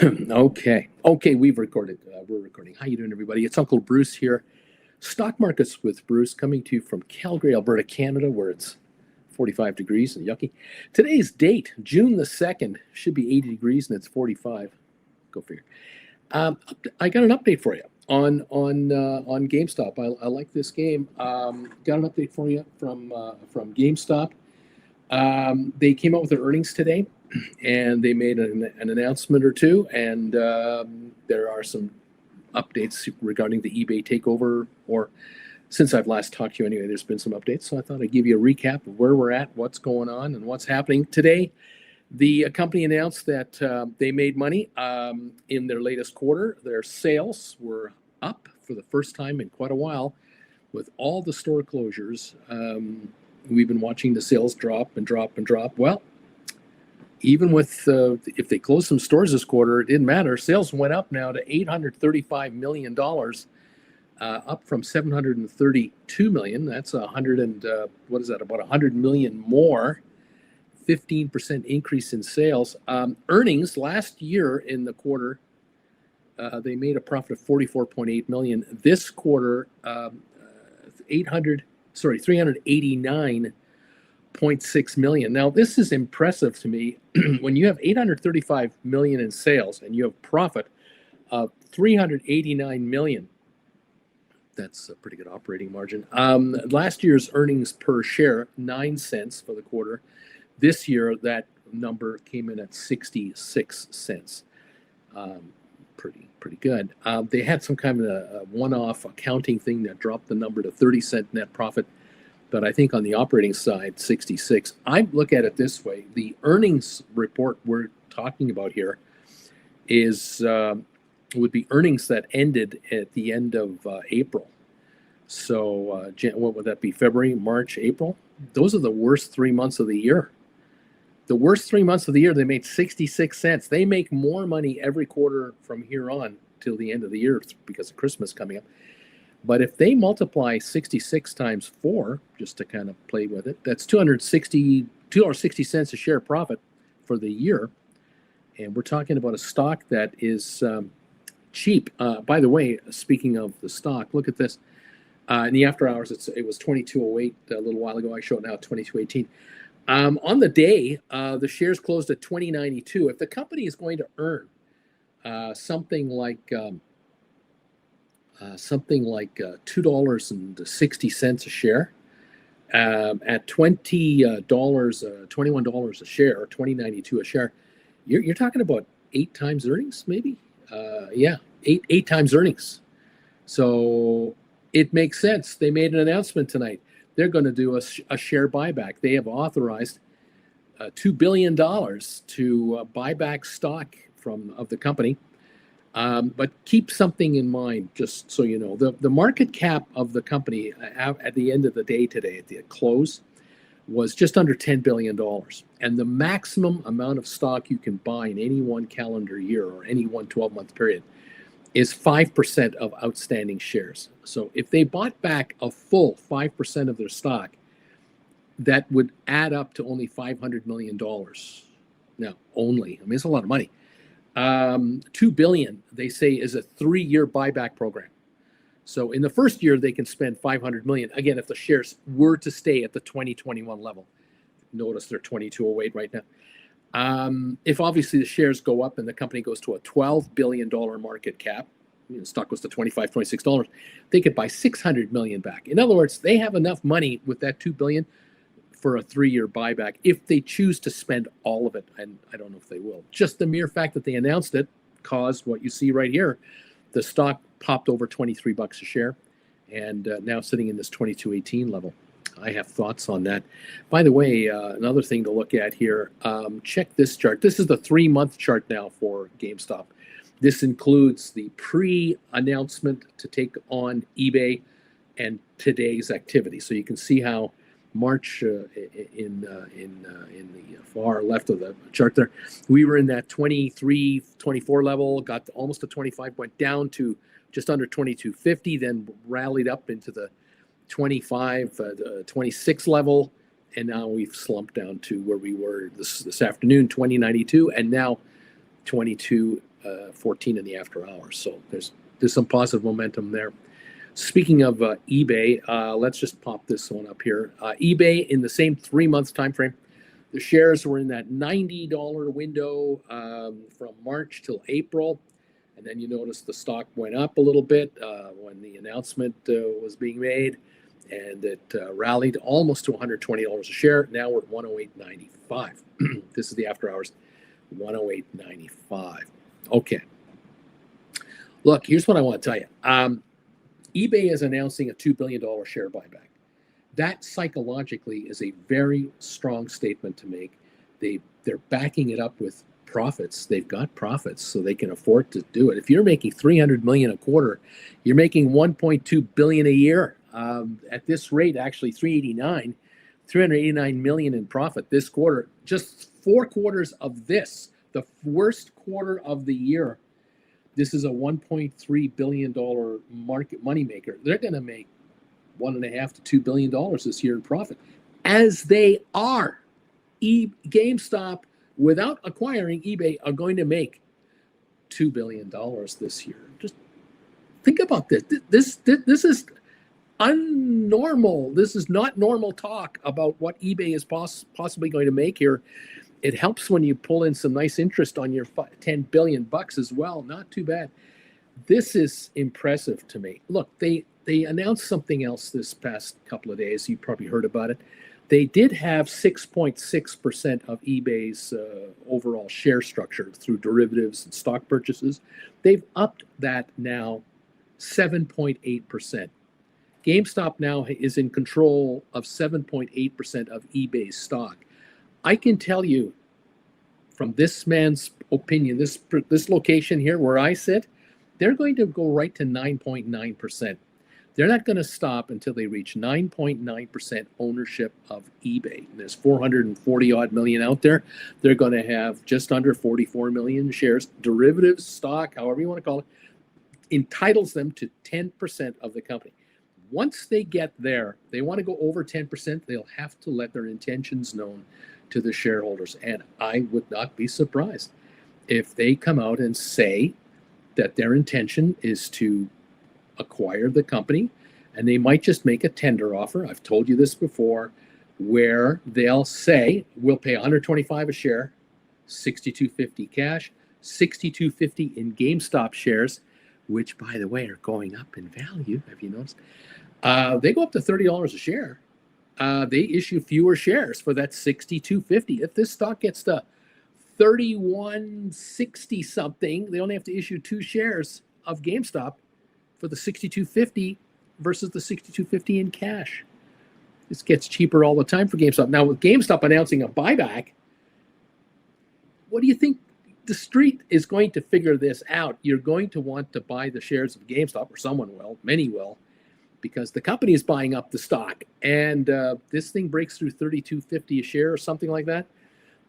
Okay, we've recorded. We're recording. How you doing, everybody? It's Uncle Bruce here. Stock markets with Bruce, coming to you from Calgary, Alberta, Canada, where it's 45 degrees and yucky. Today's date, June the 2nd, should be 80 degrees and it's 45. Go figure. I got an update for you on Gamestop. I like this game. Got an update for you from Gamestop. They came out with their earnings today, and they made an announcement or two, and there are some updates regarding the eBay takeover, or since I've last talked to you anyway, there's been some updates. So I thought I'd give you a recap of where we're at, what's going on, and what's happening. Today, the company announced that they made money in their latest quarter. Their sales were up for the first time in quite a while with all the store closures. We've been watching the sales drop and drop and drop. Well, even with if they closed some stores this quarter, it didn't matter. Sales went up now to $835 million, up from $732 million. That's about 100 million more, 15% increase in sales. Earnings last year in the quarter, they made a profit of $44.8 million. This quarter, 389.6 million. Now, this is impressive to me. When you have 835 million in sales and you have profit of 389 million, that's a pretty good operating margin. Last year's earnings per share, 9 cents for the quarter. This year, that number came in at 66 cents. Pretty good. They had some kind of a one-off accounting thing that dropped the number to 30-cent net profit. But I think on the operating side, 66. I look at it this way. The earnings report we're talking about here would be earnings that ended at the end of April. So what would that be? February, March, April? Those are the worst 3 months of the year. The worst 3 months of the year, they made 66 cents. They make more money every quarter from here on till the end of the year because of Christmas coming up. But if they multiply 66 times 4, just to kind of play with it, that's $2.60 a share profit for the year. And we're talking about a stock that is cheap. By the way, speaking of the stock, look at this. In the after hours, it was 22.08 a little while ago. I show it now at 22.18. On the day, the shares closed at 20.92. If the company is going to earn something like $2.60 a share at $21 a share, or 20.92 a share, you're talking about 8 times earnings, maybe. Eight times earnings. So it makes sense. They made an announcement tonight. They're going to do a share buyback. They have authorized $2 billion to buy back stock of the company. But keep something in mind, just so you know. The market cap of the company at the end of the day today, at the close, was just under $10 billion. And the maximum amount of stock you can buy in any one calendar year or any one 12-month period is 5% of outstanding shares. So if they bought back a full 5% of their stock, that would add up to only $500 million. Now, only. I mean, it's a lot of money. $2 billion, they say, is a 3-year buyback program. So in the first year, they can spend $500 million. Again, if the shares were to stay at the 2021 level. Notice they're 22.08 right now. If obviously the shares go up and the company goes to a $12 billion market cap, the stock goes to $25, $26, they could buy $600 million back. In other words, they have enough money with that $2 billion for a 3-year buyback if they choose to spend all of it. And I don't know if they will. Just the mere fact that they announced it caused what you see right here. The stock popped over 23 bucks a share and now sitting in this 22.18 level. I have thoughts on that. By the way, another thing to look at here, check this chart. This is the 3-month chart now for GameStop. This includes the pre-announcement to take on eBay and today's activity. So you can see how March in the far left of the chart there, we were in that 23, 24 level, got to almost to 25, went down to just under 22.50, then rallied up into the 25, 26 level, and now we've slumped down to where we were this afternoon, 20.92, and now 22 14 in the after hours. So there's some positive momentum there. Speaking of eBay, let's just pop this one up here. eBay in the same 3 months time frame, the shares were in that $90 window from March till April. And then you notice the stock went up a little bit when the announcement was being made, and it rallied almost to $120 a share. Now we're at 108.95. This is the after hours, 108.95. Okay. Look, here's what I want to tell you. eBay is announcing a $2 billion share buyback. That psychologically is a very strong statement to make. They're backing it up with profits. They've got profits, so they can afford to do it. If you're making $300 million a quarter, you're making $1.2 billion a year. At this rate, actually $389 million in profit this quarter. Just 4 quarters of this, the worst quarter of the year. This is a $1.3 billion market moneymaker. They're going to make $1.5 to $2 billion this year in profit, as they are. GameStop, without acquiring eBay, are going to make $2 billion this year. Just think about this. This is unnormal. This is not normal talk about what eBay is possibly going to make here. It helps when you pull in some nice interest on your $10 billion as well. Not too bad. This is impressive to me. Look, they announced something else this past couple of days. You probably heard about it. They did have 6.6% of eBay's overall share structure through derivatives and stock purchases. They've upped that now 7.8%. GameStop now is in control of 7.8% of eBay's stock. I can tell you from this man's opinion, this location here where I sit, they're going to go right to 9.9%. They're not going to stop until they reach 9.9% ownership of eBay. There's 440 odd million out there. They're going to have just under 44 million shares. Derivatives, stock, however you want to call it, entitles them to 10% of the company. Once they get there, they want to go over 10%, they'll have to let their intentions known to the shareholders. And I would not be surprised if they come out and say that their intention is to acquire the company, and they might just make a tender offer. I've told you this before, where they'll say, we'll pay $125 a share, $62.50 cash, $62.50 in GameStop shares, which, by the way, are going up in value. Have you noticed? They go up to $30 a share. They issue fewer shares for that $62.50. If this stock gets to $31.60 something, they only have to issue 2 shares of GameStop for the $62.50 versus the $62.50 in cash. This gets cheaper all the time for GameStop. Now, with GameStop announcing a buyback, what do you think? The street is going to figure this out. You're going to want to buy the shares of GameStop, or someone will, many will, because the company is buying up the stock. And this thing breaks through $32.50 a share or something like that.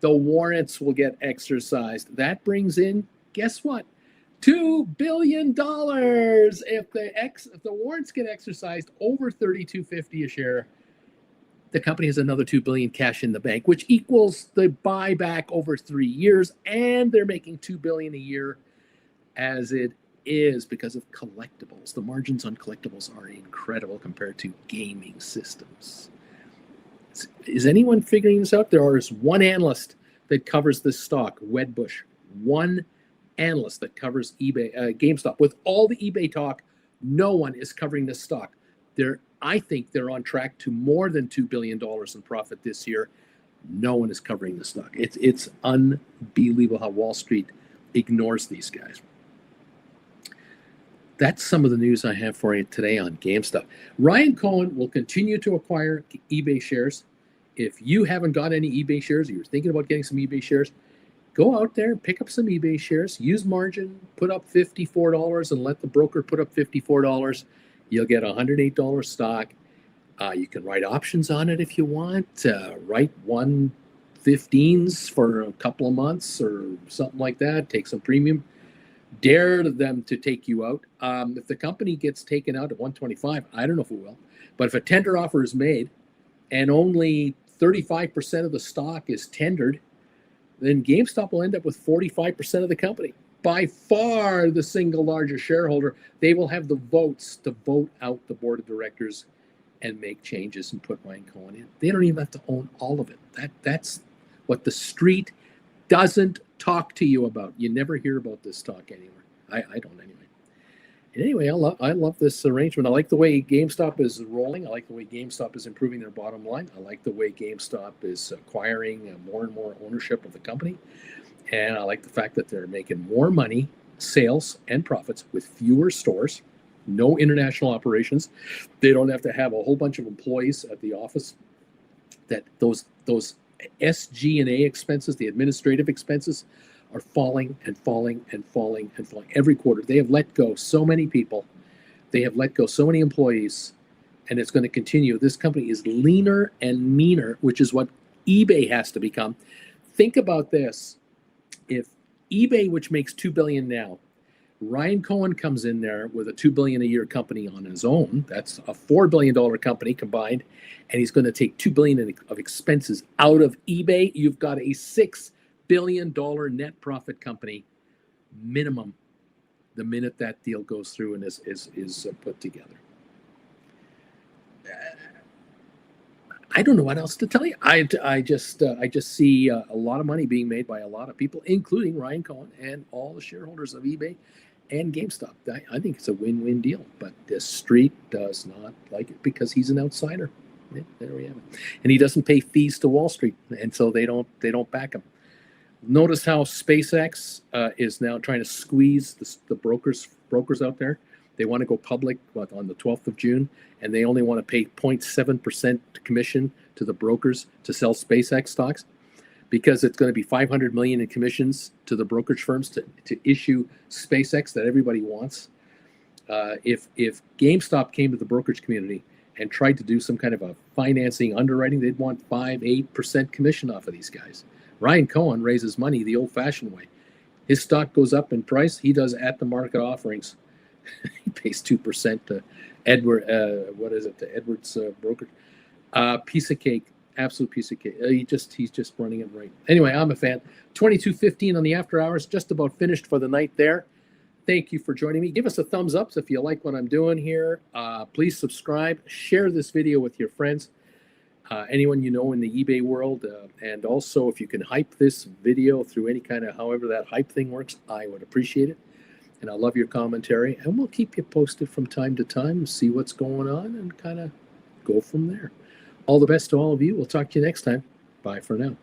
The warrants will get exercised. That brings in, guess what? $2 billion. If the warrants get exercised over $32.50 a share, the company has another $2 billion cash in the bank, which equals the buyback over 3 years, and they're making $2 billion a year as it is because of collectibles. The margins on collectibles are incredible compared to gaming systems. Is anyone figuring this out? There is one analyst that covers this stock, Wedbush. One analyst that covers eBay, GameStop. With all the eBay talk, no one is covering this stock. I think they're on track to more than $2 billion in profit this year. No one is covering the stock. It's unbelievable how Wall Street ignores these guys. That's some of the news I have for you today on GameStop. Ryan Cohen will continue to acquire eBay shares. If you haven't got any eBay shares, or you're thinking about getting some eBay shares, go out there and pick up some eBay shares. Use margin, put up $54 and let the broker put up $54. You'll get $108 stock. You can write options on it if you want. Write 115s for a couple of months or something like that. Take some premium. Dare them to take you out. If the company gets taken out at 125, I don't know if it will. But if a tender offer is made and only 35% of the stock is tendered, then GameStop will end up with 45% of the company. by far the single largest shareholder. They will have the votes to vote out the board of directors and make changes and put Ryan Cohen in. They don't even have to own all of it. That's what the street doesn't talk to you about. You never hear about this talk anywhere. I don't anyway. And anyway, I love this arrangement. I like the way GameStop is rolling. I like the way GameStop is improving their bottom line. I like the way GameStop is acquiring more and more ownership of the company. And I like the fact that they're making more money, sales and profits with fewer stores, no international operations. They don't have to have a whole bunch of employees at the office. That those SG&A expenses, the administrative expenses, are falling and falling and falling and falling every quarter. They have let go so many people. They have let go so many employees, and it's going to continue. This company is leaner and meaner, which is what eBay has to become. Think about this. If eBay, which makes $2 billion now, Ryan Cohen comes in there with a $2 billion a year company on his own. That's a $4 billion company combined, and he's going to take $2 billion of expenses out of eBay. You've got a $6 billion net profit company minimum the minute that deal goes through and is put together. I don't know what else to tell you. I just see a lot of money being made by a lot of people, including Ryan Cohen and all the shareholders of eBay and GameStop. I think it's a win-win deal, but the street does not like it because he's an outsider. Yeah, there we have it. And he doesn't pay fees to Wall Street, and so they don't back him. Notice how SpaceX is now trying to squeeze the brokers out there. They want to go public on the 12th of June, and they only want to pay 0.7% commission to the brokers to sell SpaceX stocks, because it's going to be $500 million in commissions to the brokerage firms to issue SpaceX that everybody wants. If GameStop came to the brokerage community and tried to do some kind of a financing underwriting, they'd want 5-8% commission off of these guys. Ryan Cohen raises money the old-fashioned way. His stock goes up in price. He does at-the-market offerings. He pays 2% to Edward. What is it? To Edwards brokerage. Piece of cake. Absolute piece of cake. He's just running it right. Anyway, I'm a fan. 22:15 on the after hours. Just about finished for the night there. Thank you for joining me. Give us a thumbs up if you like what I'm doing here. Please subscribe. Share this video with your friends. Anyone you know in the eBay world, and also if you can hype this video through any kind of however that hype thing works, I would appreciate it. And I love your commentary, and we'll keep you posted from time to time, see what's going on, and kind of go from there. All the best to all of you. We'll talk to you next time. Bye for now.